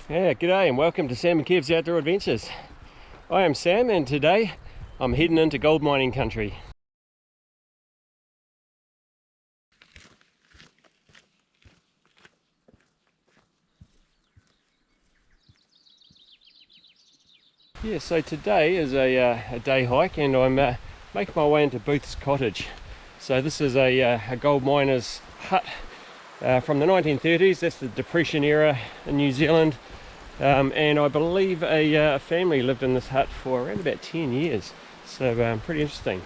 Yeah, g'day and welcome to Sam and Kev's Outdoor Adventures. I am Sam and today I'm heading into gold mining country. Yeah, so today is a day hike and I'm making my way into Booths Cottage. So this is a gold miner's hut from the 1930s. That's the Depression era in New Zealand. And I believe a family lived in this hut for around about 10 years, so pretty interesting.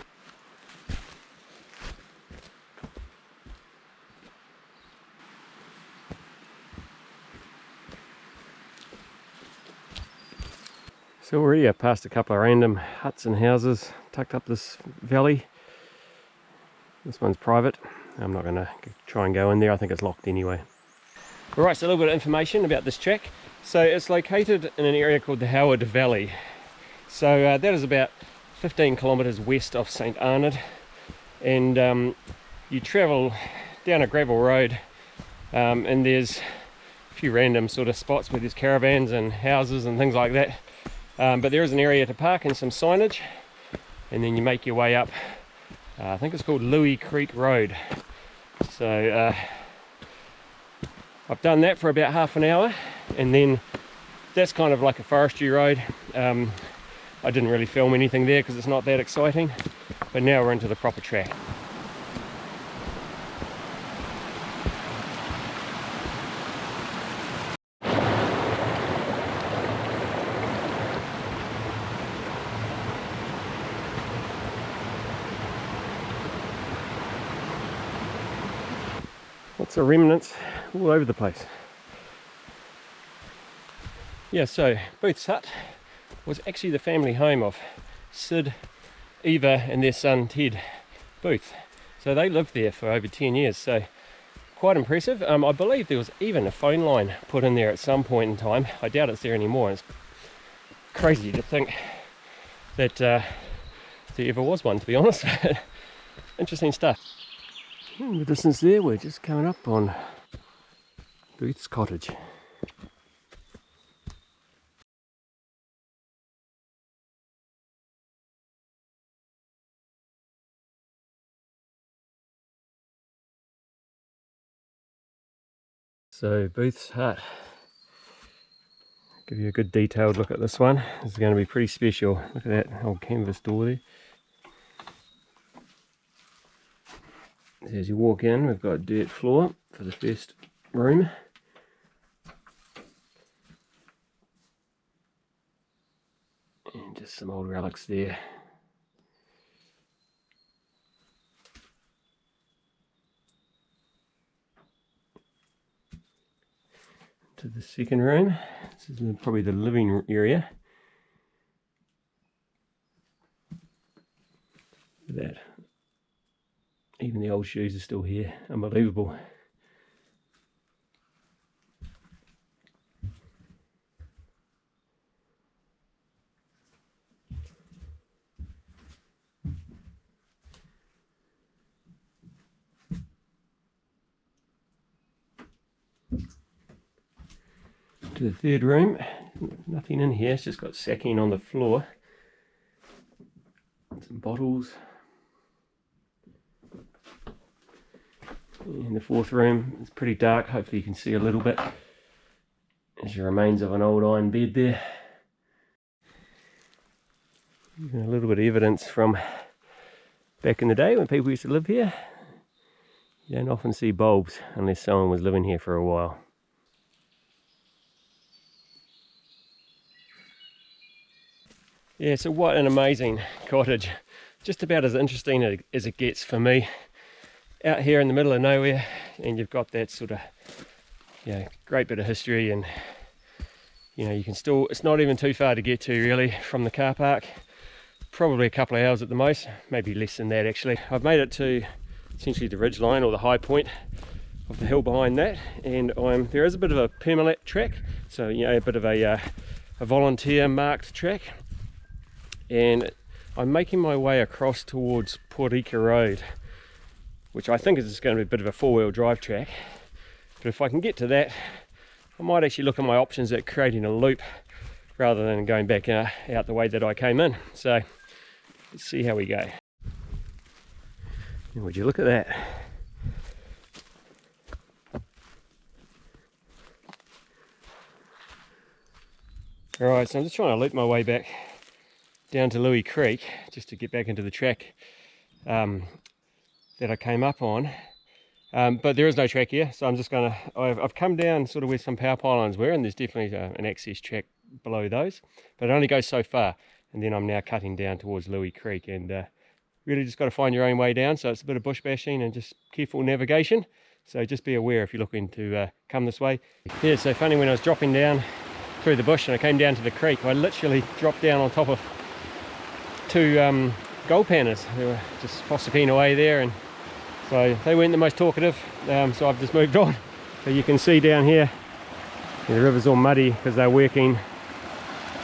So already I passed a couple of random huts and houses tucked up this valley. This one's private. I'm not going to try and go in there, I think it's locked anyway. Alright, so a little bit of information about this track. So it's located in an area called the Howard Valley. So that is about 15 kilometres west of St Arnaud, and you travel down a gravel road, and there's a few random sort of spots where there's caravans and houses and things like that, but there is an area to park and some signage, and then you make your way up. I think it's called Louis Creek Road. So I've done that for about half an hour, and then that's kind of like a forestry road. I didn't really film anything there because it's not that exciting, but now we're into the proper track. Lots of remnants all over the place. Yeah, so Booth's hut was actually the family home of Sid, Eva and their son Ted Booth. So they lived there for over 10 years, so quite impressive. I believe there was even a phone line put in there at some point in time. I doubt it's there anymore. It's crazy to think that there ever was one, to be honest. Interesting stuff. In the distance there, we're just coming up on Booth's Cottage. So Booth's hut, give you a good detailed look at this one. This is going to be pretty special. Look at that old canvas door there. As you walk in, we've got a dirt floor for the first room. And just some old relics there. To the second room. This is probably the living area. Look at that. Even the old shoes are still here. Unbelievable. To the third room, nothing in here, it's just got sacking on the floor. Some bottles. In the fourth room, it's pretty dark, hopefully you can see a little bit. There's the remains of an old iron bed there. Even a little bit of evidence from back in the day when people used to live here. You don't often see bulbs unless someone was living here for a while. Yeah, so what an amazing cottage. Just about as interesting as it gets for me. Out here in the middle of nowhere, and you've got that sort of, great bit of history, and you can still, it's not even too far to get to really from the car park. Probably a couple of hours at the most, maybe less than that actually. I've made it to essentially the ridge line, or the high point of the hill behind that, and there is a bit of a permalet track, so a bit of a volunteer marked track, and I'm making my way across towards Porika Road, which I think is just going to be a bit of a four-wheel drive track. But if I can get to that, I might actually look at my options at creating a loop rather than going back out the way that I came in. So let's see how we go. And would you look at that? Alright, so I'm just trying to loop my way back down to Louis Creek just to get back into the track that I came up on. But there is no track here, so I'm just going to, I've come down sort of where some power pylons were, and there's definitely an access track below those, but it only goes so far, and then I'm now cutting down towards Louis Creek, and really just got to find your own way down, so it's a bit of bush bashing and just careful navigation, so just be aware if you're looking to come this way. Yeah, so funny, when I was dropping down through the bush and I came down to the creek, I literally dropped down on top of two gold panners. They were just phosphine away there, and so they weren't the most talkative, so I've just moved on. So you can see down here, the river's all muddy because they're working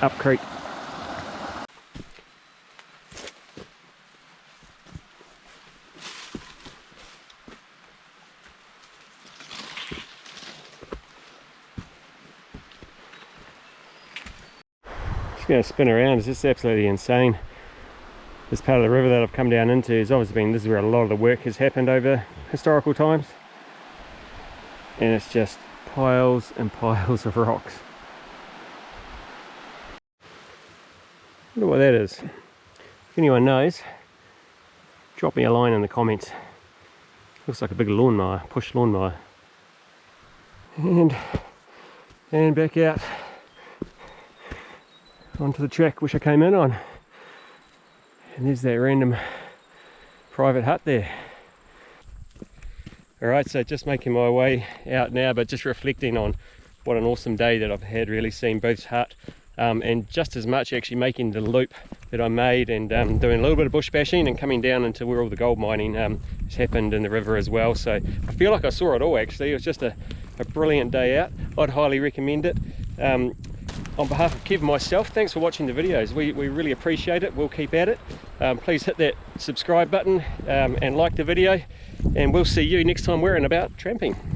up creek. Just going to spin around. It's just absolutely insane. This part of the river that I've come down into has obviously been, this is where a lot of the work has happened over historical times, and it's just piles and piles of rocks. I wonder what that is. If anyone knows, drop me a line in the comments. Looks like a big lawnmower, push lawnmower. And back out onto the track which I came in on. And there's that random private hut there. Alright, so just making my way out now, but just reflecting on what an awesome day that I've had, really seeing Booths Hut, and just as much actually making the loop that I made, and doing a little bit of bush bashing and coming down into where all the gold mining has happened in the river as well. So I feel like I saw it all actually. It was just a brilliant day out. I'd highly recommend it. On behalf of Kev and myself, thanks for watching the videos. We really appreciate it. We'll keep at it. Please hit that subscribe button and like the video, and we'll see you next time we're in about tramping.